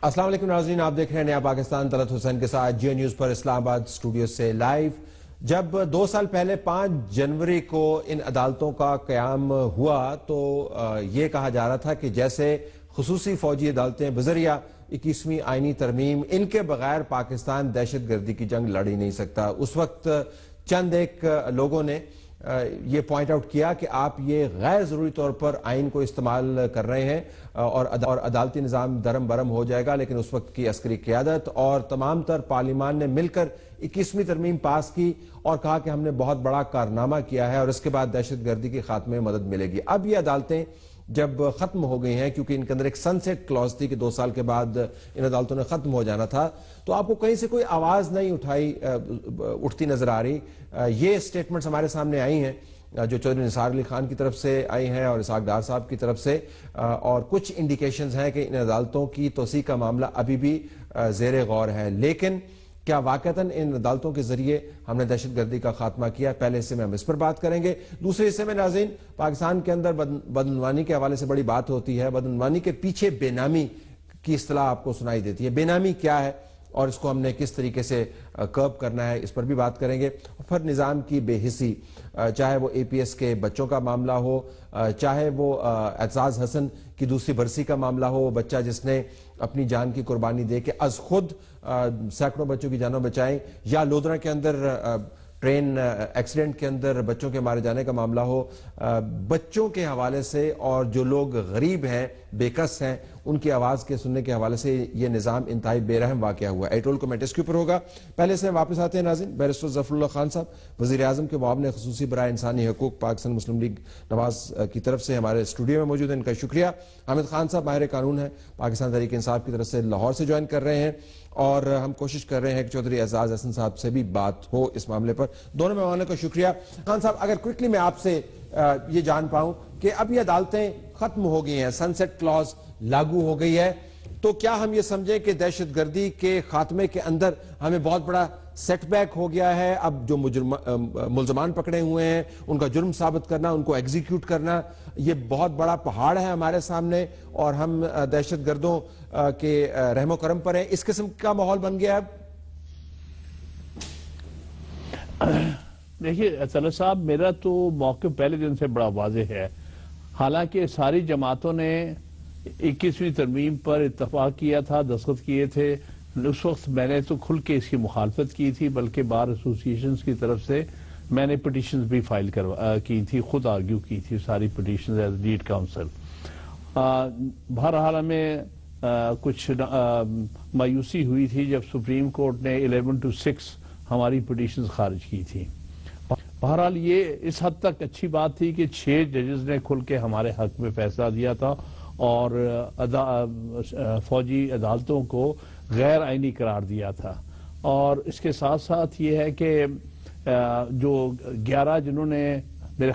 السلام علیکم ناظرین، آپ دیکھ رہے ہیں نیا پاکستان۔ طلعت حسین کے ساتھ جیو نیوز پر اسلام آباد اسٹوڈیو سے لائیو۔ جب 2 سال پہلے 5 جنوری کو ان عدالتوں کا قیام ہوا تو یہ کہا جا رہا تھا کہ جیسے خصوصی فوجی عدالتیں بذریعہ 21ویں آئینی ترمیم، ان کے بغیر پاکستان دہشت گردی کی جنگ لڑ ہی نہیں سکتا۔ اس وقت چند ایک لوگوں نے یہ پوائنٹ آؤٹ کیا کہ آپ یہ غیر ضروری طور پر آئین کو استعمال کر رہے ہیں اور عدالتی نظام درم برم ہو جائے گا، لیکن اس وقت کی عسکری قیادت اور تمام تر پارلیمان نے مل کر 21ویں ترمیم پاس کی اور کہا کہ ہم نے بہت بڑا کارنامہ کیا ہے اور اس کے بعد دہشت گردی کے خاتمے میں مدد ملے گی۔ اب یہ عدالتیں جب ختم ہو گئی ہیں، کیونکہ ان کے اندر ایک سن سیٹ کلوز تھی کہ 2 سال کے بعد ان عدالتوں نے ختم ہو جانا تھا، تو آپ کو کہیں سے کوئی آواز نہیں اٹھتی نظر آ رہی۔ یہ سٹیٹمنٹس ہمارے سامنے آئی ہیں جو چودھری نثار علی خان کی طرف سے آئی ہیں اور اسحاق ڈار صاحب کی طرف سے، اور کچھ انڈیکیشنز ہیں کہ ان عدالتوں کی توسیع کا معاملہ ابھی بھی زیر غور ہے۔ لیکن کیا واقعتاً ان عدالتوں کے ذریعے ہم نے دہشت گردی کا خاتمہ کیا؟ پہلے حصے میں ہم اس پر بات کریں گے۔ دوسرے حصے میں ناظرین، پاکستان کے اندر بدعنوانی کے حوالے سے بڑی بات ہوتی ہے۔ بدعنوانی کے پیچھے بے نامی کی اصطلاح آپ کو سنائی دیتی ہے۔ بے نامی کیا ہے اور اس کو ہم نے کس طریقے سے کرب کرنا ہے، اس پر بھی بات کریں گے۔ پھر نظام کی بے حسی، چاہے وہ اے پی ایس کے بچوں کا معاملہ ہو، چاہے وہ اعتزاز حسن کی دوسری برسی کا معاملہ ہو، وہ بچہ جس نے اپنی جان کی قربانی دے کے از خود سینکڑوں بچوں کی جانوں بچائیں، یا لودھرا کے اندر ٹرین ایکسیڈنٹ کے اندر بچوں کے مارے جانے کا معاملہ ہو، بچوں کے حوالے سے اور جو لوگ غریب ہیں، بے کس ہیں، ان کی آواز کے سننے کے حوالے سے یہ نظام انتہائی بے رحم واقعہ ہوا ہے۔ ایٹول کومنٹ اس کے اوپر ہوگا۔ پہلے سے واپس آتے ہیں ناظرین۔ بیرسٹر ظفر اللہ خان صاحب، وزیر اعظم کے معاون خصوصی برائے انسانی حقوق پاکستان مسلم لیگ نواز کی طرف سے ہمارے اسٹوڈیو میں موجود ہیں، ان کا شکریہ۔ حامد خان صاحب ماہر قانون ہیں، پاکستان تحریک انصاف کی طرف سے لاہور سے جوائن کر رہے ہیں، اور ہم کوشش کر رہے ہیں کہ چودھری اعتزاز حسن صاحب سے بھی بات ہو اس معاملے پر۔ دونوں مہمانوں کا شکریہ۔ خان صاحب، اگر کوئکلی میں آپ سے یہ جان پاؤں کہ اب یہ عدالتیں ختم ہو گئی ہیں، سن سیٹ کلوز لاگو ہو گئی ہے، تو کیا ہم یہ سمجھیں کہ دہشت گردی کے خاتمے کے اندر ہمیں بہت بڑا سیٹ بیک ہو گیا ہے؟ اب جو ملزمان پکڑے ہوئے ہیں ان کا جرم ثابت کرنا، ان کو ایگزیکیوٹ کرنا، یہ بہت بڑا پہاڑ ہے ہمارے سامنے اور ہم دہشت گردوں کے رحم و کرم پر ہیں، اس قسم کا ماحول بن گیا ہے؟ دیکھیے طلعت صاحب، میرا تو موقف پہلے دن سے بڑا واضح ہے۔ حالانکہ ساری جماعتوں نے 21ویں ترمیم پر اتفاق کیا تھا، دستخط کیے تھے، اس وقت میں نے تو کھل کے اس کی مخالفت کی تھی، بلکہ بار ایسوسیشنز کی طرف سے میں نے پٹیشنز بھی فائل کی تھی، خود آرگیو کی تھی ساری پٹیشنز ایز لیڈ کاؤنسل۔ بہرحال ہمیں کچھ مایوسی ہوئی تھی جب سپریم کورٹ نے 11-6 ہماری پٹیشنز خارج کی تھی۔ بہرحال یہ اس حد تک اچھی بات تھی کہ 6 ججز نے کھل کے ہمارے حق میں فیصلہ دیا تھا اور فوجی عدالتوں کو غیر آئینی قرار دیا تھا۔ اور اس کے ساتھ ساتھ یہ ہے کہ جو 11 جنہوں نے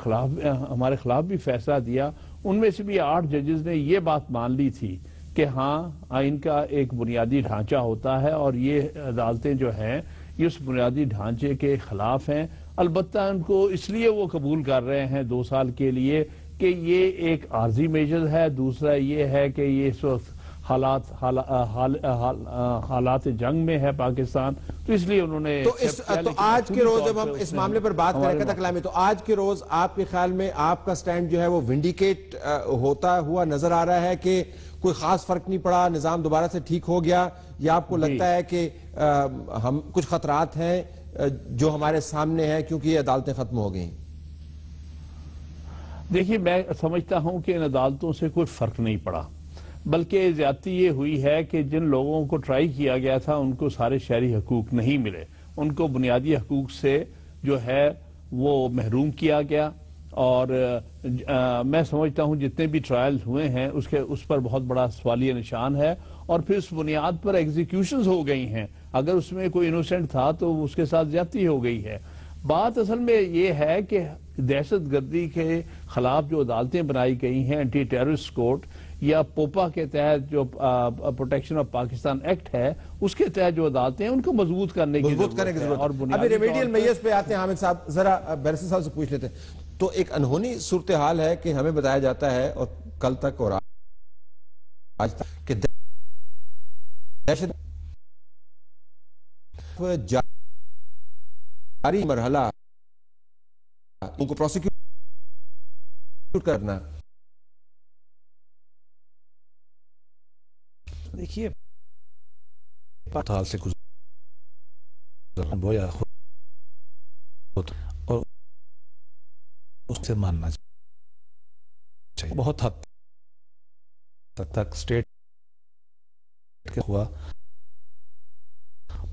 ہمارے خلاف بھی فیصلہ دیا، ان میں سے بھی 8 ججز نے یہ بات مان لی تھی کہ ہاں، آئین کا ایک بنیادی ڈھانچہ ہوتا ہے اور یہ عدالتیں جو ہیں یہ اس بنیادی ڈھانچے کے خلاف ہیں۔ البتہ ان کو اس لیے وہ قبول کر رہے ہیں 2 سال کے لیے کہ یہ ایک عارضی میجر ہے، دوسرا یہ ہے کہ یہ اس وقت حالات جنگ میں ہے پاکستان، تو اس لیے انہوں نے تو آج کے روز جب ہم اس معاملے پر بات کریں قطع کلامی، تو آج کے روز آپ کے خیال میں آپ کا سٹینڈ جو ہے وہ ونڈیکیٹ ہوتا ہوا نظر آ رہا ہے کہ کوئی خاص فرق نہیں پڑا، نظام دوبارہ سے ٹھیک ہو گیا، یا آپ کو لگتا ہے کہ ہم کچھ خطرات ہیں جو ہمارے سامنے ہیں کیونکہ یہ عدالتیں ختم ہو گئیں؟ دیکھیے، میں سمجھتا ہوں کہ ان عدالتوں سے کوئی فرق نہیں پڑا، بلکہ زیادتی یہ ہوئی ہے کہ جن لوگوں کو ٹرائی کیا گیا تھا ان کو سارے شہری حقوق نہیں ملے، ان کو بنیادی حقوق سے جو ہے وہ محروم کیا گیا۔ اور میں سمجھتا ہوں جتنے بھی ٹرائل ہوئے ہیں اس پر بہت بڑا سوالیہ نشان ہے، اور پھر اس بنیاد پر ایگزیکیوشنز ہو گئی ہیں۔ اگر اس میں کوئی انوسنٹ تھا تو اس کے ساتھ زیادتی ہو گئی ہے۔ بات اصل میں یہ ہے کہ دہشت گردی کے خلاف جو عدالتیں بنائی گئی ہیں، اینٹی ٹیررسٹ کورٹ یا پوپا کے تحت جو پروٹیکشن آف پاکستان ایکٹ ہے، اس کے تحت جو عدالتیں ہیں ان کو مضبوط کرنے کی ضرورت ہے۔ اور ابھی ریمیڈیل میئرز پہ آتے ہیں حامد صاحب، ذرا بیرسٹر صاحب سے پوچھ لیتے ہیں۔ تو ایک انہونی صورتحال ہے کہ ہمیں بتایا جاتا ہے اور کل تک اور آج تک کہ دہشت جاری مرحلہ ان کو پروسیکیوٹ کرنا. دیکھیے حال سے گزرنا بویا خود اور اس سے ماننا چاہیے. بہت حد تک اسٹیٹ کے ہوا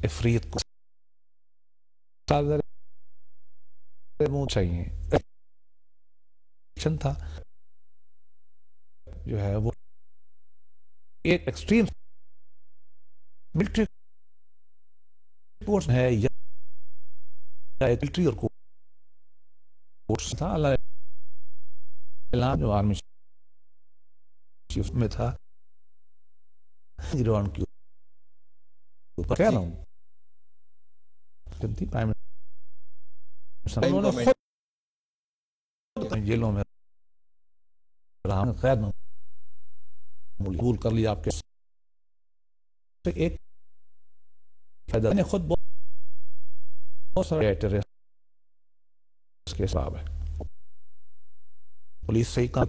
افریت کو منہ چاہیے تھا جو ہے وہ ایک ایکسٹریم ملٹری فورس ہے یا ملٹری اور فورس تھا. اللہ جو آرمی چیف میں تھا گراؤنڈ کی اوپر کہہ رہا ہوں انہوں نے خود جیلوں میں خیر قبول کر لیا. آپ کے ایک فائدہ نے خود بہت سارے اس کے حساب ہے پولیس سے ہی کام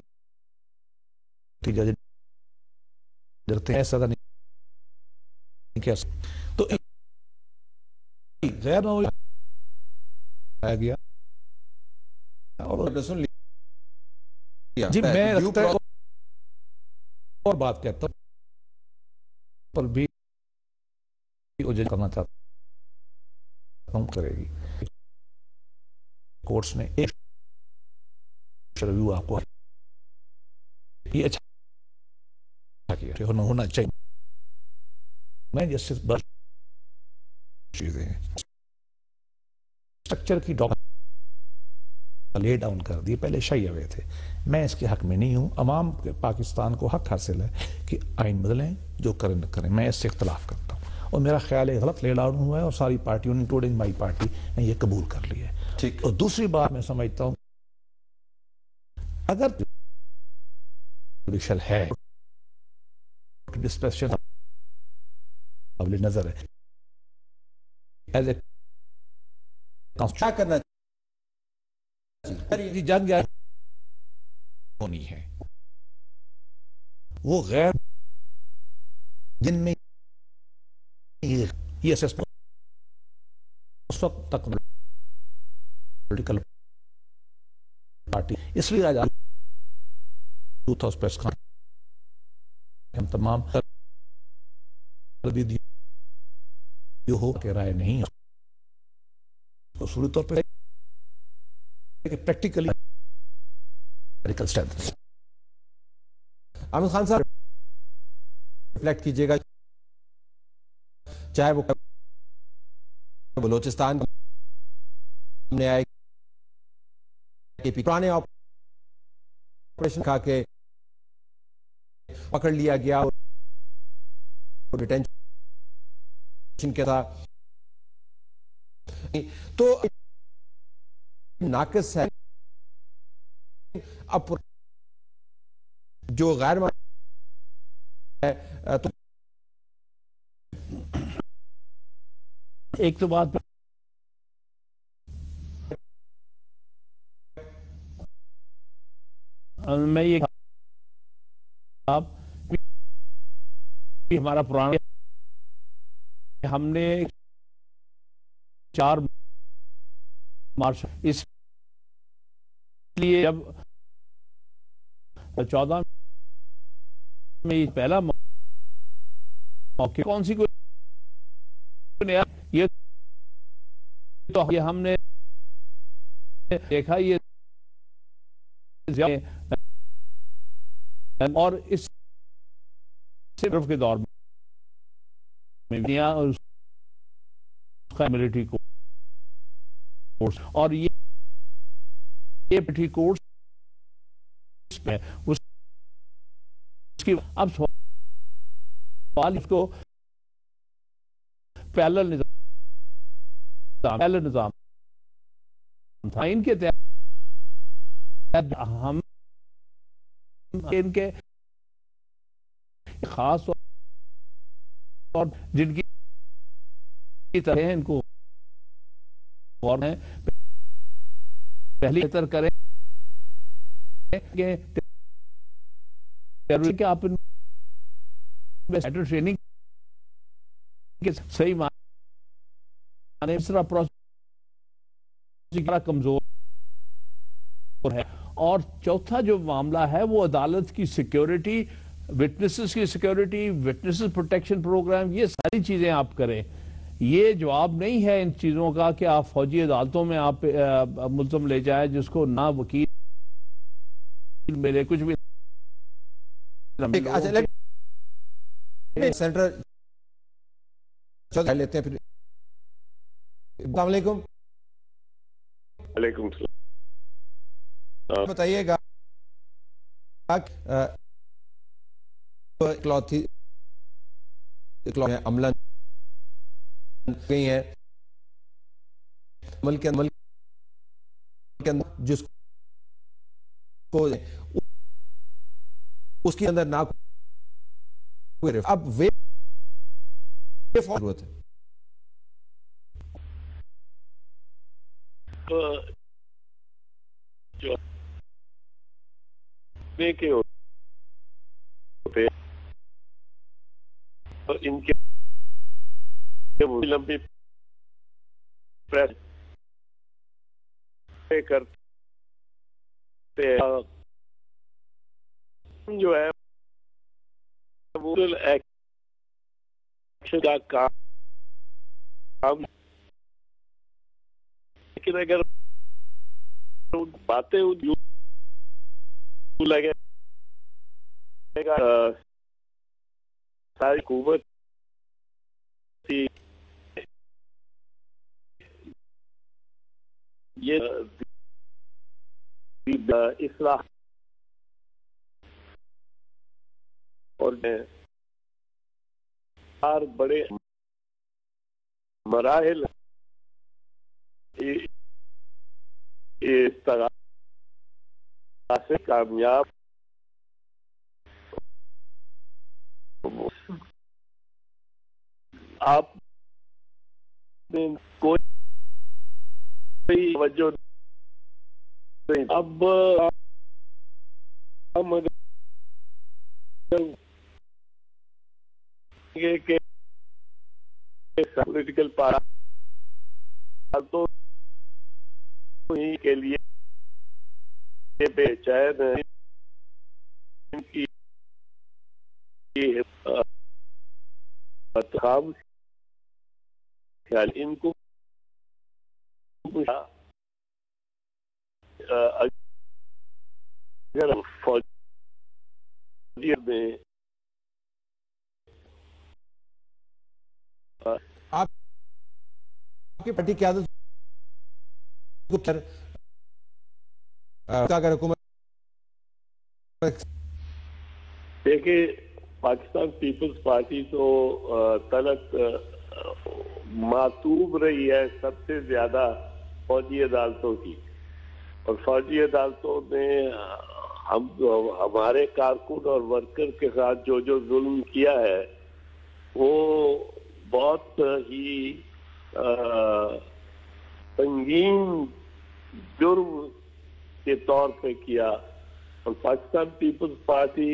ڈرتے ہیں ایسا نہیں کیا تو غیر نوعی آیا گیا اور سن لیا. جی میں اور بات کہتا ہوں پر بھی کرنا چاہتا ہوں کرے گی. کورٹس نے ایک ریویو آپ کو یہ اچھا کیا ہونا چاہیے. میں جسٹس بس چیزیں اسٹرکچر کی ڈاکٹر لے ڈاؤن کر دی. پہلے شیعہ ہوئے تھے. میں اس کے حق میں نہیں ہوں. عوام پاکستان کو حق حاصل ہے کہ آئین بدلیں جو کریں نہ کریں. میں اس سے اختلاف کرتا ہوں اور میرا خیال ہے غلط لے ڈاؤن ہوا ہے اور ساری پارٹیوں انکلوڈنگ مائی پارٹی نے یہ قبول کر لیا ہے. اور دوسری بات میں سمجھتا ہوں اگر جوڈیشل ہے ڈسپیشن قابل نظر ہے ایز اے کیا کرنا چاہیے جنگ ہونی ہے وہ غیر جن میں یہ اس وقت تک پولیٹیکل پارٹی اس لیے آج یوتھ ہاؤس پریس ہم تمام ہو کے رائے نہیں ہے اصولی طور پہ پریکٹیکلی عامر خان صاحب ریفلیکٹ کیجئے گا چاہے وہ بلوچستان میں آئے پرانے آپریشن کھا کے پکڑ لیا گیا اور ڈیٹینشن کے تھا تو ناقص ہے. اب جو غیر ہے تو ایک تو بات میں یہ ہمارا پرانا ہم نے 4 مارچ اس لیے جب 14 میں پہلا موقع کون سی کوئی یہ تو ہم نے دیکھا یہ اور اس صرف کے دور میں ملٹری کورس اور یہ ملٹری کورس میں اس کی اب سوال اس کو پیرلل نظام تھا. ان کے تحت ہم ان کے خاص اور جن کی طرح ان کو غور ہے پہلی بہتر کریں کہ آپ ٹریننگ کے صحیح معنی کمزور ہے. اور چوتھا جو معاملہ ہے وہ عدالت کی سیکیورٹی، وٹنسز کی سیکیورٹی، وٹنسز پروٹیکشن پروگرام، یہ ساری چیزیں آپ کریں. یہ جواب نہیں ہے ان چیزوں کا کہ آپ فوجی عدالتوں میں آپ ملزم لے جائیں جس کو نہ وکیل ملے، کچھ بھی سینٹر لیتے ہیں. پھر السلام علیکم. وعلیکم السلام. بتائیے گا عملہ گئی ہیں ملک کے اندر جس کو اس کے اندر نہ اب ضرورت ہے. جو کے ہوتے ان کے لمبی پریس کرتے جو ہے وہ ایکشن کا کام، لیکن اگر باتیں لگے ساری حکومت یہ اصلاح اور بڑے مراحل اس طرح سے کامیاب آپ نے کوئی توجہ نہیں. اب ہم کہ پولیٹیکل پارٹیوں کے لیے بے چین کی خیال ان کو اگر فوجی میں آپ کی پارٹی قیادت اگر حکومت دیکھیں پاکستان پیپلز پارٹی تو تلک معطوب رہی ہے سب سے زیادہ فوجی عدالتوں کی، اور فوجی عدالتوں میں ہمارے کارکن اور ورکر کے ساتھ جو ظلم کیا ہے وہ بہت ہی سنگین جرم کے طور پہ کیا، اور پاکستان پیپلز پارٹی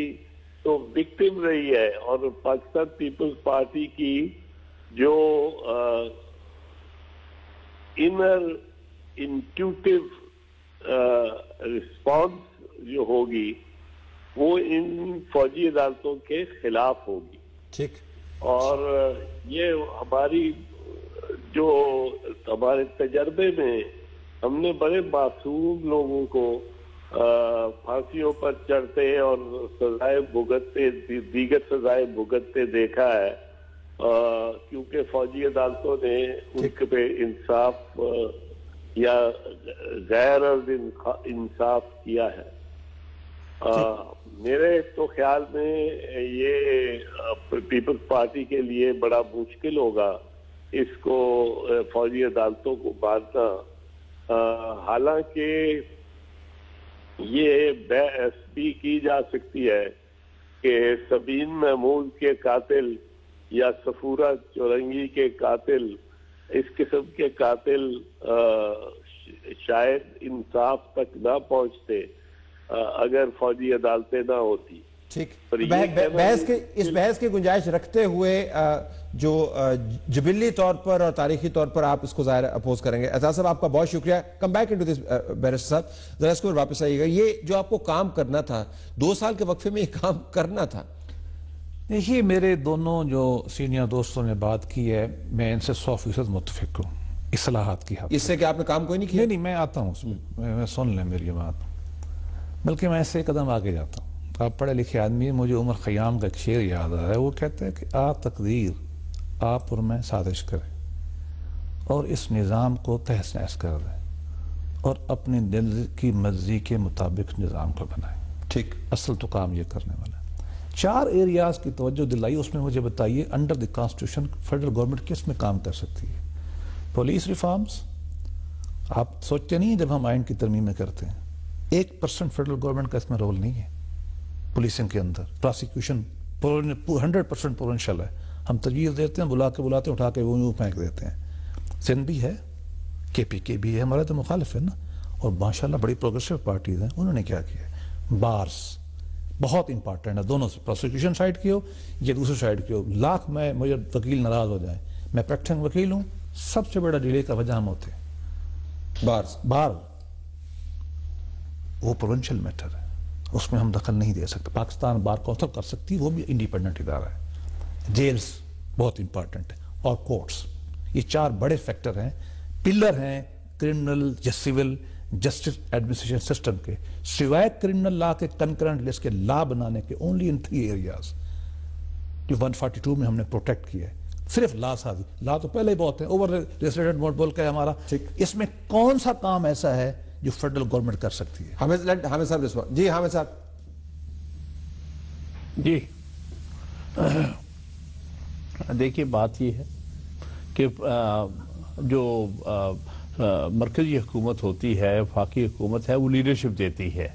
تو وکٹم رہی ہے. اور پاکستان پیپلز پارٹی کی جو انر انٹیوٹیو رسپانس جو ہوگی وہ ان فوجی عدالتوں کے خلاف ہوگی. ٹھیک. اور یہ ہماری جو ہمارے تجربے میں ہم نے بڑے معصوم لوگوں کو پھانسیوں پر چڑھتے اور سزائیں بھگتتے، دیگر سزائیں بھگتتے دیکھا ہے، کیونکہ فوجی عدالتوں نے ان پہ انصاف یا غیر انصاف کیا ہے. میرے تو خیال میں یہ پیپلز پارٹی کے لیے بڑا مشکل ہوگا اس کو فوجی عدالتوں کو باندھنا. حالانکہ یہ بحث بھی کی جا سکتی ہے کہ سبین محمود کے قاتل یا صفورہ چورنگی کے قاتل، اس قسم کے قاتل شاید انصاف تک نہ پہنچتے اگر فوجی عدالتیں نہ ہوتی. ٹھیک، اس بحث کی گنجائش رکھتے ہوئے جو جبلی طور پر اور تاریخی طور پر آپ اس کو ظاہر اپوز کریں گے. اعتزاز صاحب آپ کا بہت شکریہ. Come back into this barrister صاحب، ذرا اس کو واپس آئیے گا. یہ جو آپ کو کام کرنا تھا 2 سال کے وقفے میں، یہ کام کرنا تھا. دیکھیے میرے دونوں جو سینئر دوستوں نے بات کی ہے، میں ان سے 100% متفق ہوں اصلاحات کی حد. اس سے کہ آپ نے کام کوئی نہیں کیا؟ نہیں، میں آتا ہوں اس میں سن لیں میری بات. بلکہ میں اس سے قدم آگے جاتا ہوں. آپ پڑھے لکھے آدمی، مجھے عمر خیام کا ایک شعر یاد آ رہا ہے. وہ کہتے ہیں کہ تقدیر آپ اور میں سازش کریں اور اس نظام کو تہس نہس کر دیں اور اپنے دل کی مرضی کے مطابق نظام کو بنائیں. ٹھیک، اصل تو کام یہ کرنے والا ہے. 4 ایریاز کی توجہ دلائی. اس میں مجھے بتائیے under the constitution federal government کس میں کام کر سکتی ہے؟ Police reforms. آپ سوچتے نہیں ہیں جب ہم آئین کی ترمیمیں کرتے ہیں 1% فیڈرل گورنمنٹ کا اس میں رول نہیں ہے. پولیسنگ کے اندر پراسیکیوشن 100% پورنشل ہے. ہم تجویز دیتے ہیں، بلاتے ہیں، اٹھا کے وہ یوں پھینک دیتے ہیں. سندھ بھی ہے، KPK بھی ہے، ہمارے تو مخالف ہے نا. اور ماشاءاللہ بڑی پروگریسو پارٹیز ہیں. انہوں نے کیا کیا؟ بارس بہت امپارٹنٹ ہے، دونوں سے، پروسیکیوشن سائڈ کی ہو یا دوسری سائڈ کی ہو. لاکھ میں مجھے وکیل ناراض ہو جائیں، میں پریکٹسنگ وکیل ہوں. سب سے بڑا ڈیلے کا وجہ ہم ہوتے ہیں بار وہ پروونشل میٹر ہے، اس میں ہم دخل نہیں دے سکتے. پاکستان بار کونسل کر سکتی، وہ بھی انڈیپینڈنٹ ادارہ ہے. جیلز بہت امپارٹنٹ ہے اور کورٹس. یہ 4 بڑے فیکٹر ہیں، پلر ہیں کرمنل یا سول جسٹس ایڈمنسٹریشن سسٹم کے. سوائے کرمنل لا کے کنکرنٹ لسٹ کے لا بنانے کے اونلی ان 3 ایریاز جو 142 میں ہم نے پروٹیکٹ کیا ہے. صرف لا سازی، لا تو پہلے ہی بہت ہے، اوور ریسیڈنٹ موڈ بول کے ہمارا. اس میں کون سا کام ایسا ہے جو فیڈرل گورنمنٹ کر سکتی ہے؟ حامد صاحب جی. حامد صاحب جی، دیکھیے بات یہ ہے کہ جو مرکزی حکومت ہوتی ہے، وفاقی حکومت ہے، وہ لیڈرشپ دیتی ہے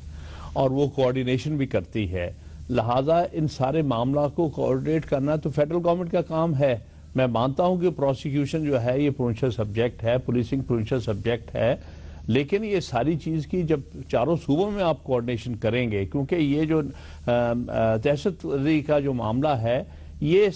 اور وہ کوارڈینیشن بھی کرتی ہے. لہٰذا ان سارے معاملات کو کوارڈینیٹ کرنا تو فیڈرل گورنمنٹ کا کام ہے. میں مانتا ہوں کہ پروسیکیوشن جو ہے یہ پروونشل سبجیکٹ ہے، پولیسنگ پروونشل سبجیکٹ ہے، لیکن یہ ساری چیز کی جب 4 صوبوں میں آپ کوارڈینیشن کریں گے، کیونکہ یہ جو دہشت گردی کا جو معاملہ ہے یہ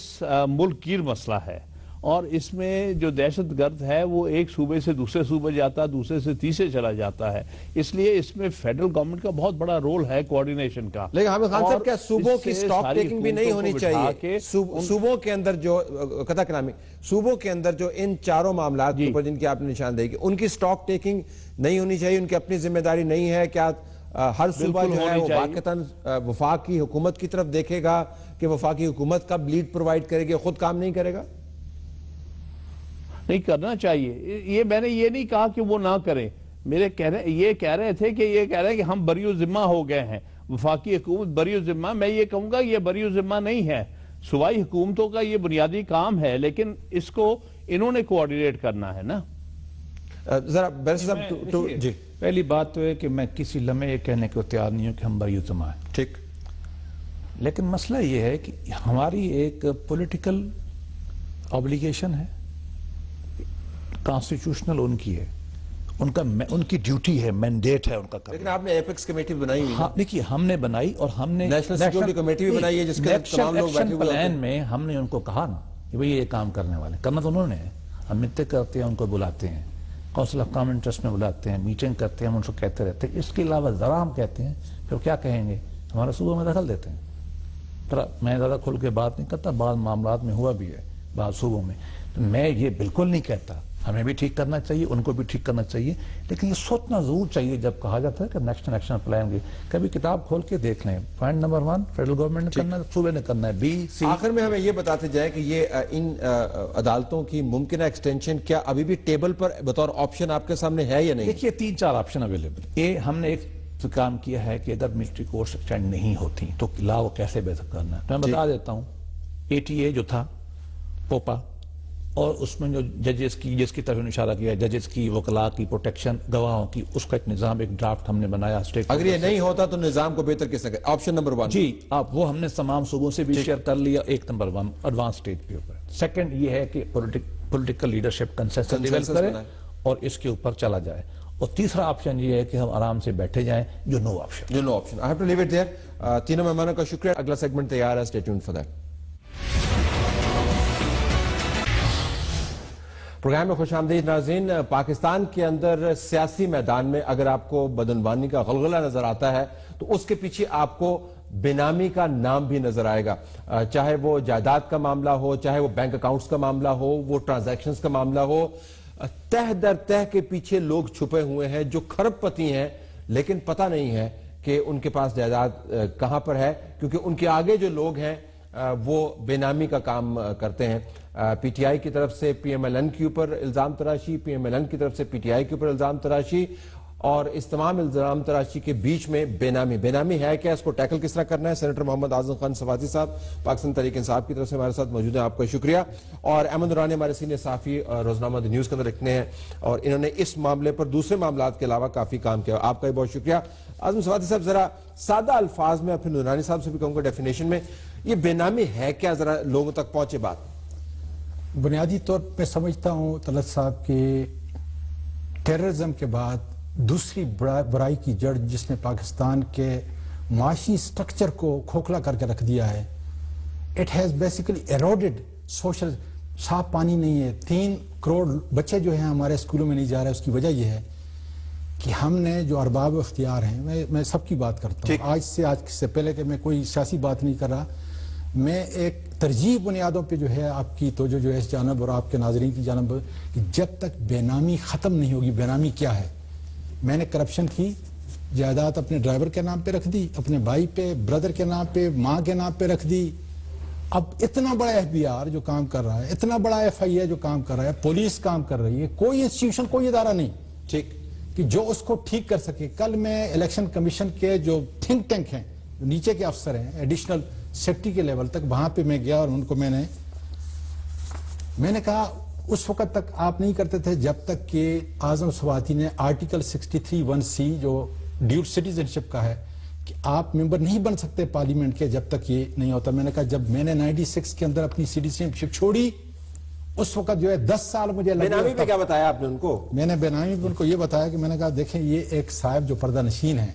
ملک گیر مسئلہ ہے، اور اس میں جو دہشت گرد ہے وہ ایک صوبے سے دوسرے صوبے جاتا ہے، دوسرے سے تیسرے چلا جاتا ہے. اس لیے اس میں فیڈرل گورنمنٹ کا بہت بڑا رول ہے کوارڈینیشن کا. لیکن حامد خان صاحب، کیا صوبوں کی سٹاک ٹیکنگ بھی نہیں ہونی چاہیے؟ صوبوں کے اندر جو قطع کلامی، صوبوں کے اندر جو ان 4 معاملات کے اوپر جن کی آپ نے نشاندہی کی، ان کی سٹاک ٹیکنگ نہیں ہونی چاہیے؟ ان کی اپنی ذمہ داری نہیں ہے؟ کیا ہر صوبہ جو ہے وہ واقعتاً وفاقی حکومت کی طرف دیکھے گا کہ وفاقی حکومت کب لیڈ پرووائڈ کرے گی، خود کام نہیں کرے گا؟ نہیں کرنا چاہیے. یہ میں نے یہ نہیں کہا کہ وہ نہ کریں. یہ کہہ رہے تھے کہ ہم بریو ذمہ ہو گئے ہیں، وفاقی حکومت بریو ذمہ. میں یہ کہوں گا یہ بریو ذمہ نہیں ہے. صوبائی حکومتوں کا یہ بنیادی کام ہے، لیکن اس کو انہوں نے کوارڈینیٹ کرنا ہے نا. ذرا بیرسٹر صاحب جی. پہلی بات تو ہے کہ میں کسی لمحے یہ کہنے کو تیار نہیں ہوں کہ ہم بریو ذمہ ہیں. ٹھیک، لیکن مسئلہ یہ ہے کہ ہماری ایک پولیٹیکل آبلیگیشن ہے، کانسٹیٹیوشنل ان کی ہے، ان کی ڈیوٹی ہے، مینڈیٹ ہے ان کا کرنا. لیکن آپ نے ایپیکس کمیٹی بنائی ہوئی ہے. دیکھیے ہم نے بنائی، اور ہم نے نیشنل سیکیورٹی کمیٹی بھی بنائی ہے جس کے تمام لوگ بیٹھے ہوئے پلان میں ہم نے ان کو کہا نا کہ بھئی یہ کام کرنے والے کرنا تو انہوں نے ہے. ہم ملتے کرتے ہیں، ان کو بلاتے ہیں، کونسل آف کامن انٹرسٹ میں بلاتے ہیں، میٹنگ کرتے ہیں، ہم ان کو کہتے رہتے ہیں. اس کے علاوہ ذرا ہم کہتے ہیں پھر کیا کہیں گے، ہمارے صوبوں میں دخل دیتے ہیں. میں زیادہ کھل کے بات نہیں کرتا، بعض معاملات میں ہوا بھی ہے بعض صوبوں میں. میں یہ بالکل نہیں کہتا، ہمیں بھی ٹھیک کرنا چاہیے، ان کو بھی ٹھیک کرنا چاہیے، لیکن یہ سوچنا ضرور چاہیے جب کہا جاتا ہے کہ نیکسٹ ایکشن پلان کی. کبھی کتاب کھول کے دیکھ لیں. پوائنٹ نمبر 1 فیڈرل گورنمنٹ نے کرنا ہے، صوبے نے کرنا ہے. B C. آخر میں ہمیں یہ بتاتے جائے کہ یہ ان عدالتوں کی ممکنہ ایکسٹینشن کیا ابھی بھی ٹیبل پر بطور آپشن آپ کے سامنے ہے یا نہیں؟ دیکھیے 3-4 آپشن اویلیبل. ہم نے ایک کام کیا ہے کہ اگر ملٹری کورٹس ایکسٹینڈ نہیں ہوتی تو لا کو کیسے بہتر کرنا ہے. تو میں بتا دیتا ہوں، ATA جو تھا، پوپا اور اس میں جو ججز کی جس کی طرف اشارہ کیا ججز کی وکلاء کی پروٹیکشن گواہوں کی اس کا ایک نظام ایک ڈرافٹ ہم نے بنایا اسٹیٹ. اگر یہ نہیں ہوتا تو نظام کو بہتر کس طرح؟ آپشن نمبر 1 جی آپ وہ ہم نے تمام صوبوں سے بھی شیئر کر لیا. ایک نمبر 1 ایڈوانس اسٹیج پہ اوپر. سیکنڈ یہ ہے کہ پولیٹیکل لیڈرشپ کنسنسس ڈیولپ کرے اور اس کے اوپر چلا جائے. اور تیسرا آپشن یہ ہے کہ ہم آرام سے بیٹھے جائیں جو no option. I have to leave it there. تینوں مہمانوں کا شکریہ. اگلا سیگمنٹ تیار ہے, stay tuned for that. Programme میں خوش آمدید ناظرین. پاکستان کے اندر سیاسی میدان میں اگر آپ کو بدعنوانی کا غلغلہ نظر آتا ہے تو اس کے پیچھے آپ کو بے نامی کا نام بھی نظر آئے گا. چاہے وہ جائیداد کا معاملہ ہو, چاہے وہ بینک اکاؤنٹس کا معاملہ ہو, وہ ٹرانزیکشنز کا معاملہ ہو, تہ در تہ کے پیچھے لوگ چھپے ہوئے ہیں جو کھرب پتی ہیں لیکن پتہ نہیں ہے کہ ان کے پاس جائیداد کہاں پر ہے, کیونکہ ان کے آگے جو لوگ ہیں وہ بے نامی کا کام کرتے ہیں. پی ٹی آئی کی طرف سے پی ایم ایل این کے اوپر الزام تراشی, پی ایم ایل این کی طرف سے پی ٹی آئی کے اوپر الزام تراشی, اور اس تمام الزام تراشی کے بیچ میں بے نامی ہے کیا, اس کو ٹیکل کس طرح کرنا ہے. سینیٹر محمد اعظم خان صفاتی صاحب پاکستان تحریک انصاف کی طرف سے ہمارے ساتھ موجود ہیں, آپ کا شکریہ. اور احمد نورانی ہمارے سینئر صحافی روزنامہ دی نیوز کے اندر لکھتے ہیں اور انہوں نے اس معاملے پر دوسرے معاملات کے علاوہ کافی کام کیا. آپ کا بھی بہت شکریہ. اعظم صفاتی صاحب ذرا سادہ الفاظ میں, پھر نورانی صاحب سے بھی کہوں گا ڈیفینیشن میں, یہ بے نامی ہے کیا, ذرا لوگوں تک پہنچے بات. بنیادی طور پہ سمجھتا ہوں طلعت صاحب کہ ٹیررزم کے بعد دوسری برائی کی جڑ جس نے پاکستان کے معاشی سٹرکچر کو کھوکھلا کر کے رکھ دیا ہے, اٹ ہیز بیسیکلی ایروڈڈ سوشل. صاف پانی نہیں ہے, 3 کروڑ بچے جو ہیں ہمارے اسکولوں میں نہیں جا رہے. اس کی وجہ یہ ہے کہ ہم نے جو ارباب اختیار ہیں, میں سب کی بات کرتا ہوں, آج سے پہلے کہ میں کوئی سیاسی بات نہیں کر رہا, میں ایک ترجیح بنیادوں پہ جو ہے آپ کی توجہ جو ہے اس جانب اور آپ کے ناظرین کی جانب, کہ جب تک بے نامی ختم نہیں ہوگی. بے نامی کیا ہے؟ میں نے کرپشن کی, جائیداد اپنے ڈرائیور کے نام پہ رکھ دی, اپنے بھائی پہ, بردر کے نام پہ, ماں کے نام پہ رکھ دی. اب اتنا بڑا ایف بی آر جو کام کر رہا ہے, اتنا بڑا ایف آئی اے جو کام کر رہا ہے, پولیس کام کر رہی ہے, کوئی انسٹیٹیوشن کوئی ادارہ نہیں ٹھیک کہ جو اس کو ٹھیک کر سکے. کل میں الیکشن کمیشن کے جو تھنک ٹینک ہیں, جو نیچے کے افسر ہیں ایڈیشنل سیکٹری کے لیول تک, وہاں پہ میں گیا اور ان کو میں نے کہا اس وقت تک آپ نہیں کرتے تھے جب تک کہ اعظم سواتی نے آرٹیکل 63(1)(c) جو ڈیوٹ سٹیزنشپ کا ہے کہ آپ ممبر نہیں بن سکتے پارلیمنٹ کے جب تک یہ نہیں ہوتا. میں نے کہا جب میں نے 96 کے اندر اپنی سٹیزنشپ چھوڑی اس وقت جو ہے 10 سال مجھے لگے. بے نامی پہ کیا بتایا آپ نے ان کو؟ میں نے بے نامی پہ ان کو یہ بتایا کہ میں نے کہا دیکھیں یہ ایک صاحب جو پردہ نشین ہے,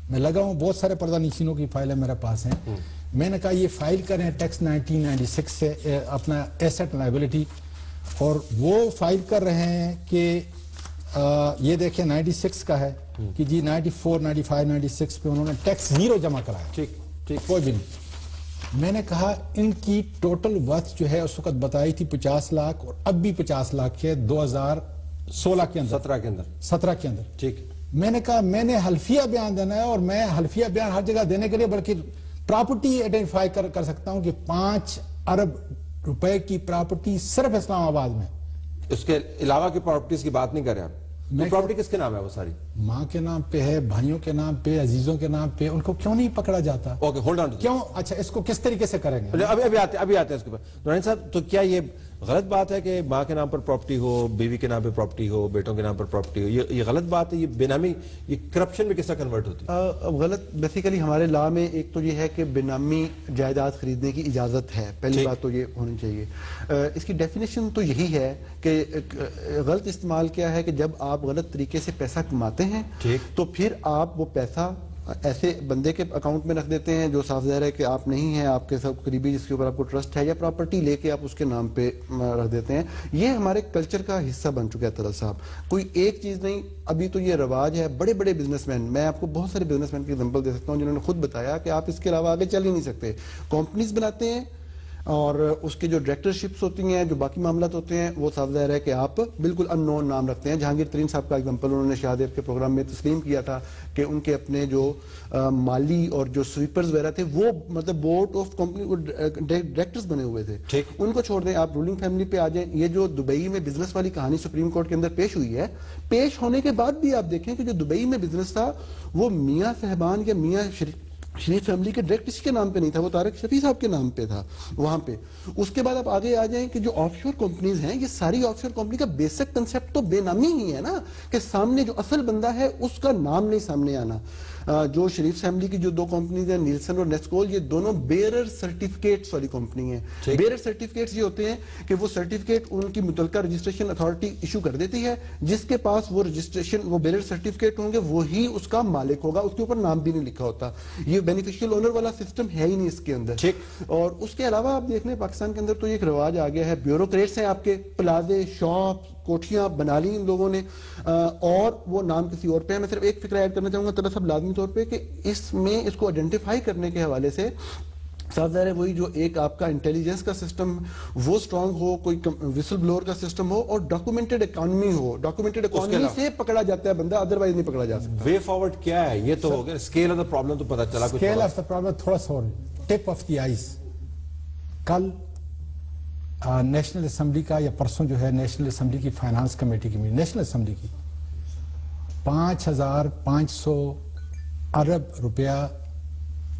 میں لگا ہوں بہت سارے پردہ نشینوں کی فائلیں میرے پاس ہیں. میں نے کہا یہ فائل کریں ٹیکس 1996 سے اپنا ایسٹ لائبلٹی, اور وہ فائل کر رہے ہیں کہ یہ دیکھیں 96 کا ہے کہ جی 94, 95, 96 پہ انہوں نے ٹیکس 0 جمع کرایا. ٹھیک کوئی بھی نہیں. میں نے کہا ان کی ٹوٹل ورتھ جو ہے اس وقت بتائی تھی 50 لاکھ اور اب بھی 50 لاکھ ہے 2016 کے اندر 17 کے اندر. ٹھیک. میں نے کہا میں نے حلفیہ بیان دینا ہے, اور میں حلفیہ بیان ہر جگہ دینے کے لیے بلکہ پراپرٹی آئیڈینٹیفائی کر سکتا ہوں کہ 5 ارب روپے کی پراپرٹی صرف اسلام آباد میں. اس کے علاوہ کی پراپرٹیز کی بات نہیں کر رہے آپ. پراپرٹی کس کے نام ہے وہ ساری؟ ماں کے نام پہ ہے, بھائیوں کے نام پہ, عزیزوں کے نام پہ. ان کو کیوں نہیں پکڑا جاتا؟ Okay hold on. کیوں؟ اچھا اس کو کس طریقے سے کریں گے؟ ابھی آتے ہیں اس کے بعد. نورانی صاحب تو کیا یہ غلط بات ہے کہ ماں کے نام پر پراپرٹی ہو, بیوی کے نام پہ پراپرٹی ہو, بیٹوں کے نام پر پراپرٹی ہو, یہ غلط بات ہے؟ یہ بے نامی یہ کرپشن میں کس طرح کنورٹ ہوتی ہے؟ غلط بیسیکلی ہمارے لا میں ایک تو یہ ہے کہ بے نامی جائیداد خریدنے کی اجازت ہے, پہلی بات تو یہ ہونی چاہیے. اس کی ڈیفینیشن تو یہی ہے کہ غلط استعمال کیا ہے کہ جب آپ غلط طریقے سے پیسہ کماتے ہیں تو پھر آپ وہ پیسہ ایسے بندے کے اکاؤنٹ میں رکھ دیتے ہیں جو صاف ظاہر ہے کہ آپ نہیں ہیں, آپ کے سب قریبی جس کے اوپر آپ کو ٹرسٹ ہے, یا پراپرٹی لے کے آپ اس کے نام پہ رکھ دیتے ہیں. یہ ہمارے کلچر کا حصہ بن چکا ہے طلعت صاحب. کوئی ایک چیز نہیں, ابھی تو یہ رواج ہے. بڑے بڑے بزنس مین, میں آپ کو بہت سارے بزنس مین کی ایگزامپل دے سکتا ہوں جنہوں نے خود بتایا کہ آپ اس کے علاوہ آگے چل ہی نہیں سکتے. کمپنیز بناتے ہیں اور اس کے جو ڈائریکٹرشپس ہوتی ہیں, جو باقی معاملات ہوتے ہیں, وہ صاف ظاہر ہے کہ آپ بالکل ان نون نام رکھتے ہیں. جہانگیر ترین صاحب کا ایگزامپل انہوں نے شاہدیب کے پروگرام میں تسلیم کیا تھا کہ ان کے اپنے جو مالی اور جو سویپرز وغیرہ تھے وہ مطلب بورڈ آف کمپنی ڈائریکٹرز بنے ہوئے تھے. ان کو چھوڑ دیں, آپ رولنگ فیملی پہ آ جائیں. یہ جو دبئی میں بزنس والی کہانی سپریم کورٹ کے اندر پیش ہوئی ہے, پیش ہونے کے بعد بھی آپ دیکھیں کہ جو دبئی میں بزنس تھا وہ میاں صاحبان یا میاں شریف فیملی کے ڈائریکٹ کسی کے نام پہ نہیں تھا, وہ طارق شفیع صاحب کے نام پہ تھا وہاں پہ. اس کے بعد آپ آگے آ جائیں کہ جو آف شور کمپنیز ہیں, یہ ساری آف شور کمپنی کا بیسک کنسیپٹ تو بے نامی ہی ہے نا, کہ سامنے جو اصل بندہ ہے اس کا نام نہیں سامنے آنا. جو شریف فیملی کی جو 2 کمپنیز ہیں, نیلسن اور نیسکول, یہ دونوں بیرر سرٹیفکیٹس والی کمپنی ہیں. بیرر سرٹیفکیٹس یہ ہوتے ہیں کہ وہ سرٹیفکیٹ ان کی متعلقہ رجسٹریشن اتھارٹی ایشو کر دیتی ہے, جس کے پاس وہ رجسٹریشن, وہ بیرر سرٹیفکیٹ ہوں گے وہی اس کا مالک ہوگا, اس کے اوپر نام بھی نہیں لکھا ہوتا. یہ بینیفیشیل اونر والا سسٹم ہے ہی نہیں اس کے اندر. اور اس کے علاوہ آپ دیکھ لیں پاکستان کے اندر تو یہ ایک رواج آ گیا ہے, بیوروکریٹس ہیں آپ کے, پلازے, شاپ, کوٹھیاں بنا لی ان لوگوں نے, اور وہ نام کسی اور پہ ہے. میں صرف ایک فکر ایڈ کرنا چاہوں گا طلعت صاحب لازمی طور پہ, کہ اس میں اس کو آئیڈینٹیفائی کرنے کے حوالے سے صاحب ظاہر ہے وہی جو ایک آپ کا انٹیلیجنس کا سسٹم وہ سٹرونگ ہو, کوئی وسل بلور کا سسٹم ہو, اور ڈاکومنٹڈ اکانومی ہو. ڈاکومنٹڈ اکانومی سے پکڑا جاتا ہے بندہ, ادروائز نہیں پکڑا جا سکتا. وے فارورڈ کیا ہے یہ تو ہو گیا. اسکیل آف دا پرابلم تو پتہ چلا, اسکیل آف دا پرابلم تھوڑا سا اور ٹپ آف دی آئس. کل نیشنل اسمبلی کا یا پرسوں جو ہے نیشنل اسمبلی کی فائنانس کمیٹی کی میٹنگ, نیشنل اسمبلی کی 5,500 ارب روپیہ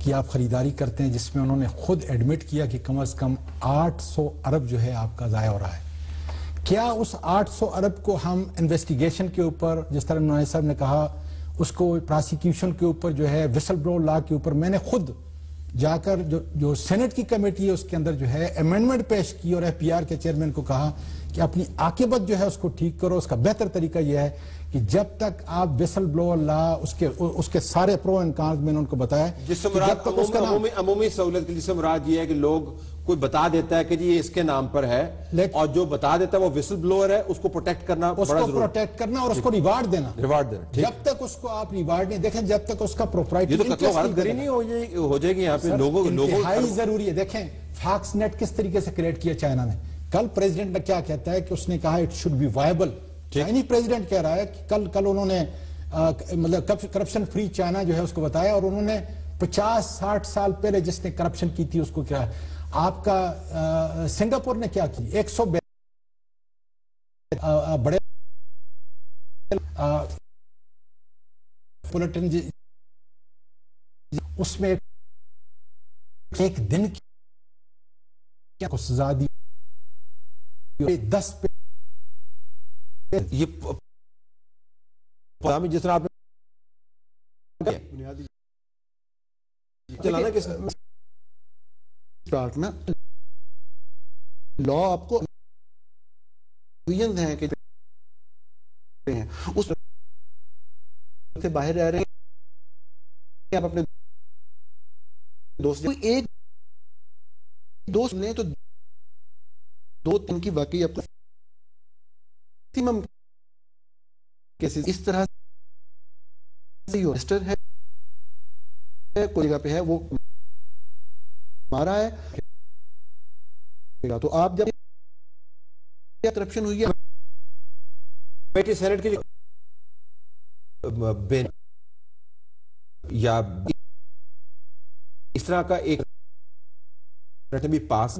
کی آپ خریداری کرتے ہیں, جس میں انہوں نے خود ایڈمٹ کیا کہ کم از کم 800 ارب جو ہے آپ کا ضائع ہو رہا ہے. کیا اس 800 ارب کو ہم انویسٹیگیشن کے اوپر, جس طرح نوائز صاحب نے کہا, اس کو پراسیکیوشن کے اوپر جو ہے, وسل بلور لا کے اوپر, میں نے خود جا کر جو سینٹ کی کمیٹی ہے اس کے اندر جو ہے امینڈمنٹ پیش کی, اور ایف پی آر کے چیئرمین کو کہا کہ اپنی عاقبت جو ہے اس کو ٹھیک کرو. اس کا بہتر طریقہ یہ ہے کہ جب تک آپ وسل بلور لا, اس کے سارے پرو اینڈ کانز میں نے ان کو بتایا, جس سے مراد عمومی سہولت کے, جس سے مراد یہ ہے کہ لوگ کوئی بتا دیتا ہے کہ جی یہ اس کے نام پر ہے, اور جو بتا دیتا ہے وہ وسل بلور ہے, اس کو پروٹیکٹ کرنا, اس کو پروٹیکٹ کرنا اور اس کو ریوارڈ دینا. جب تک اس کو آپ ریوارڈ نہیں دیکھیں, جب تک اس کا پروپرائٹری, یہ تو قتل و غارت گری نہیں ہو جائے گی یہاں پہ. لوگوں انتہائی ضروری ہے. دیکھیں فاکس نیٹ کس طریقے سے کریٹ کیا چائنا نے. کل پریزیڈنٹ نے کیا کہتا ہے کہ اس نے کہا it should be viable. Chinese president کہہ رہا ہے کہ کل انہوں نے مطلب کرپشن فری چائنا جو ہے اس کو بتایا, اور انہوں نے 50-60 سال پہلے جس نے کرپشن کی تھی اس کو کیا, آپ کا سنگاپور نے کیا کی, 100 بڑے بلٹن, اس میں ایک دن کی سزا دی, 10 پہ یہ جس طرح آپ بنیادی چلانا نا لا آپ کو ہیں کہ اس سے باہر رہ رہے ہیں, آپ اپنے دوست ایک دوست لیں تو 2-3 کی واقعی آپ کو اس طرح سے ہے, کوئی جگہ پہ ہے وہ مارا ہے, تو آپ جب کرپشن ہوئی ہے سینٹ کی یا اس طرح کا ایک پاس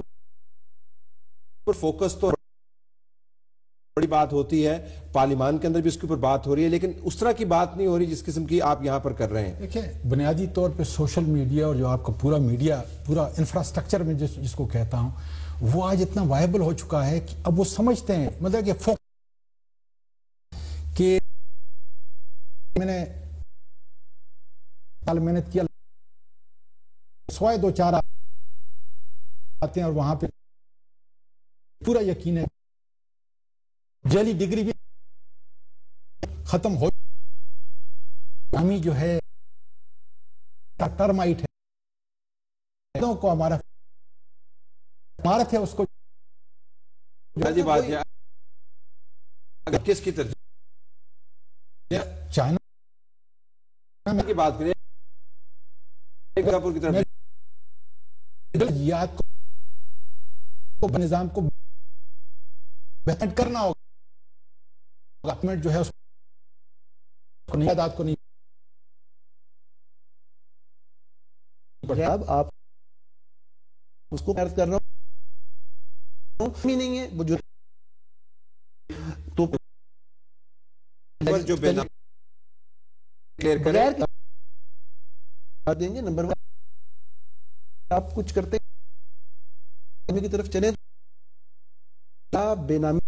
پر فوکس تو بڑی بات ہوتی ہے, پارلیمان کے اندر بھی اس کے اوپر بات ہو رہی ہے, لیکن اس طرح کی بات نہیں ہو رہی جس قسم کی آپ یہاں پر کر رہے ہیں. دیکھیں بنیادی طور پہ سوشل میڈیا اور جو آپ کا پورا میڈیا, پورا انفراسٹرکچر میں جس کو کہتا ہوں, وہ آج اتنا وائبل ہو چکا ہے کہ اب وہ سمجھتے ہیں, مطلب کہ میں نے محنت کیا, سوائے 2-4 آتے ہیں اور وہاں پہ پورا یقین ہے جعلی ڈگری بھی ختم ہو, ہمیں جو ہے ٹرمائٹ ہے کو ہمارا عمارت ہے, اس کو جی بات ہے کس کی طرف چائنا کی بات کریں سنگاپور کی طرف نظام کو بہتر کرنا ہوگا, گورنمنٹ جو ہے اس کو نیادات کو نہیں, اب آپ اس کو عرض کر رہا ہوں نہیں ہے وہ جو بغیر دیں گے. نمبر 1 آپ کچھ کرتے کی طرف چلیں بے نامی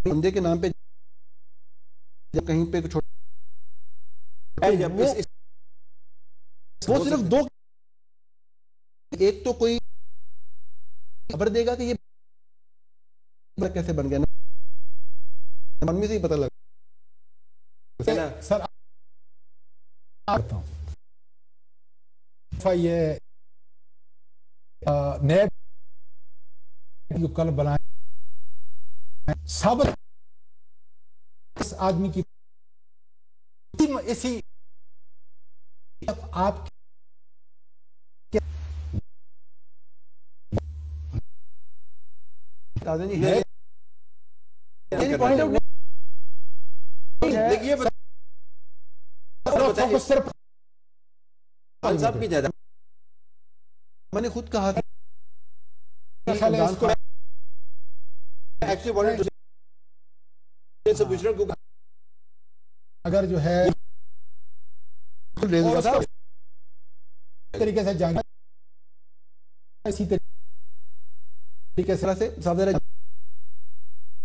بندے کے نام پہ جب کہیں پہ وہ صرف دو ایک تو کوئی خبر دے گا کہ یہ کیسے بن گیا نا من میں سے ہی پتہ لگا سر یہ نیب جو کل بنائے ثابت اس آدمی کی اسی آپ صرف صاحب کی جائیداد میں نے خود کہا اگر جو ہے طریقے سے جائیں اسی طریقے سے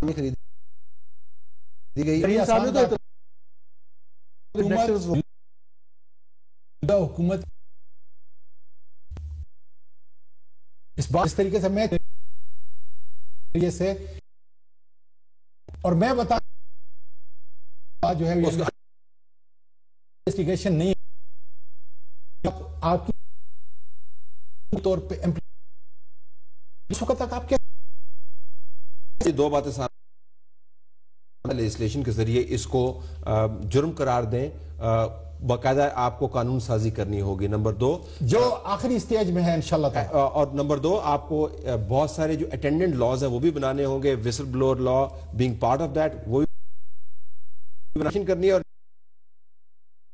خرید دی گئی حکومت اس طریقے سے میں سے اور میں بتا جو ہے انویسٹیگیشن نہیں آپ کی طور پہ اس وقت تک آپ کیا دو باتیں سامنے لیجسلیشن کے ذریعے اس کو جرم قرار دیں باقاعدہ آپ کو قانون سازی کرنی ہوگی نمبر دو جو آخری سٹیج میں ہے انشاءاللہ تعالی اور نمبر دو آپ کو بہت سارے جو اٹینڈنٹ لاز ہیں وہ بھی بنانے ہوں گے وسل بلور لا بینگ پارٹ آف دیٹ وہ بھی کرنی ہے اور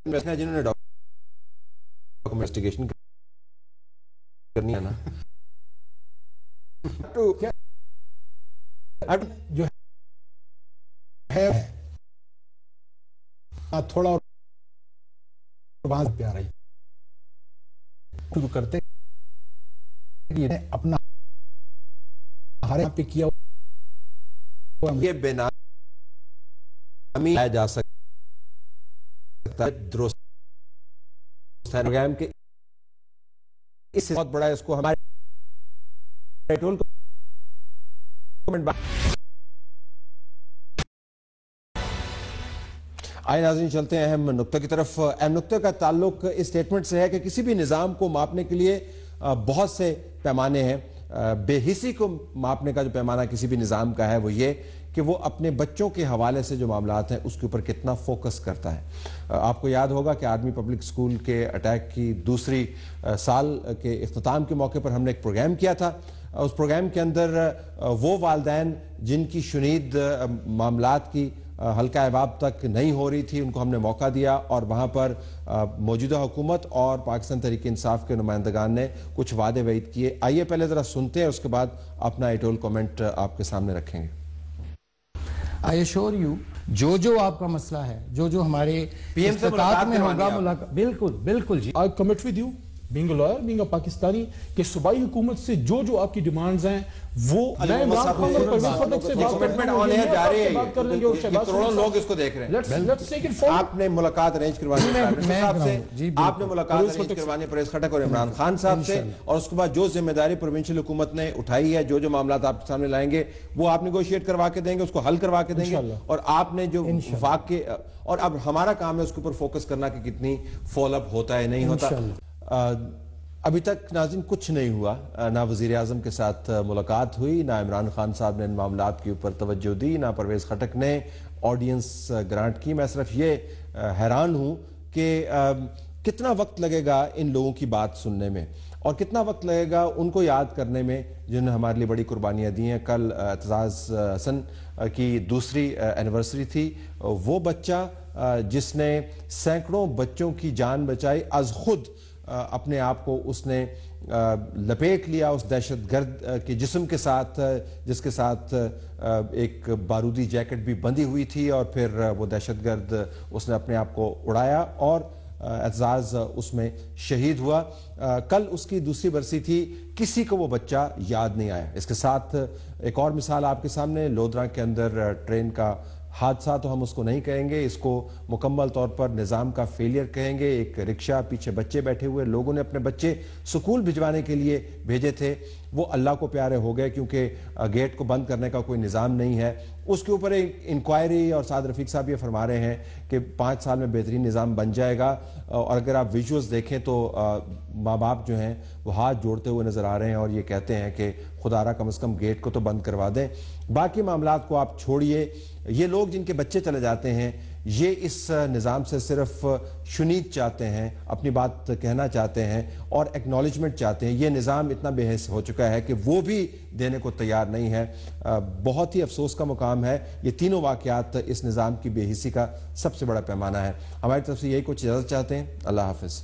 جنہوں نے انویسٹیگیشن کرنی ہے نا جو ہے تھوڑا اور پہ آ رہی شروع کرتے اپنا ہر پہ کیا یہ بے نامی جا سکتا ہے درست پروگرام کے اس سے بہت بڑا ہے اس کو ہمارے ٹول آئے ناظرین چلتے ہیں اہم نقطہ کی طرف اہم نقطہ کا تعلق اس سٹیٹمنٹ سے ہے کہ کسی بھی نظام کو ماپنے کے لیے بہت سے پیمانے ہیں بے حسی کو ماپنے کا جو پیمانہ کسی بھی نظام کا ہے وہ یہ کہ وہ اپنے بچوں کے حوالے سے جو معاملات ہیں اس کے اوپر کتنا فوکس کرتا ہے آپ کو یاد ہوگا کہ آرمی پبلک سکول کے اٹیک کی دوسری سال کے اختتام کے موقع پر ہم نے ایک پروگرام کیا تھا اس پروگرام کے اندر وہ والدین جن کی شنید معاملات کی حلقہ احباب تک نہیں ہو رہی تھی ان کو ہم نے موقع دیا اور وہاں پر موجودہ حکومت اور پاکستان تحریک انصاف کے نمائندگان نے کچھ وعدے وعید کیے آئیے پہلے ذرا سنتے ہیں اس کے بعد اپنا ایٹول کومنٹ آپ کے سامنے رکھیں گے I assure you جو آپ کا مسئلہ ہے جو ہمارے استطاعت میں ہوگا بالکل جی I commit with you being a lawyer, being a Pakistani کہ صوبائی حکومت سے جو آپ کی ڈیمانڈز ہیں وہ میں عمران خان اور پرویز خٹک سے بات کر لیں گے اور شہباز کروڑوں لوگ اس کو دیکھ رہے ہیں آپ نے ملاقات ارینج کروانی آپ نے ملاقات ارینج کروانی پرویز خٹک اور عمران خان صاحب سے اور اس کے بعد جو ذمہ داری پروونشل حکومت نے اٹھائی ہے جو معاملات آپ کے سامنے لائیں گے وہ آپ نیگوشیٹ کروا کے دیں گے اس کو حل کروا کے دیں گے اور آپ نے جو واقع اور اب ہمارا کام ہے اس کے اوپر فوکس کرنا کہ کتنی فالو اپ ہوتا ہے نہیں ہوتا ابھی تک ناظرین کچھ نہیں ہوا نہ وزیر اعظم کے ساتھ ملاقات ہوئی نہ عمران خان صاحب نے ان معاملات کے اوپر توجہ دی نہ پرویز خٹک نے آڈینس گرانٹ کی میں صرف یہ حیران ہوں کہ کتنا وقت لگے گا ان لوگوں کی بات سننے میں اور کتنا وقت لگے گا ان کو یاد کرنے میں جنہوں نے ہمارے لیے بڑی قربانیاں دی ہیں کل اعتزاز حسن کی دوسری اینیورسری تھی وہ بچہ جس نے سینکڑوں بچوں کی جان بچائی از خود اپنے آپ کو اس نے لپیٹ لیا اس دہشت گرد کے جسم کے ساتھ جس کے ساتھ ایک بارودی جیکٹ بھی بندھی ہوئی تھی اور پھر وہ دہشت گرد اس نے اپنے آپ کو اڑایا اور اعتزاز اس میں شہید ہوا. کل اس کی دوسری برسی تھی, کسی کو وہ بچہ یاد نہیں آیا. اس کے ساتھ ایک اور مثال آپ کے سامنے, لودھراں کے اندر ٹرین کا حادثہ تو ہم اس کو نہیں کہیں گے, اس کو مکمل طور پر نظام کا فیلئر کہیں گے. ایک رکشہ, پیچھے بچے بیٹھے ہوئے, لوگوں نے اپنے بچے سکول بھجوانے کے لیے بھیجے تھے, وہ اللہ کو پیارے ہو گئے کیونکہ گیٹ کو بند کرنے کا کوئی نظام نہیں ہے. اس کے اوپر ایک انکوائری, اور سعد رفیق صاحب یہ فرما رہے ہیں کہ 5 سال میں بہترین نظام بن جائے گا. اور اگر آپ ویژولز دیکھیں تو ماں باپ جو ہیں وہ ہاتھ جوڑتے ہوئے نظر آ رہے ہیں اور یہ کہتے ہیں کہ خدا را کم از کم گیٹ کو تو بند کروا دیں. باقی معاملات کو آپ چھوڑیے, یہ لوگ جن کے بچے چلے جاتے ہیں یہ اس نظام سے صرف شنید چاہتے ہیں, اپنی بات کہنا چاہتے ہیں اور ایکنالجمنٹ چاہتے ہیں. یہ نظام اتنا بے حس ہو چکا ہے کہ وہ بھی دینے کو تیار نہیں ہے. بہت ہی افسوس کا مقام ہے. یہ تینوں واقعات اس نظام کی بے حسی کا سب سے بڑا پیمانہ ہے. ہماری طرف سے یہی کچھ اجازت چاہتے ہیں. اللہ حافظ.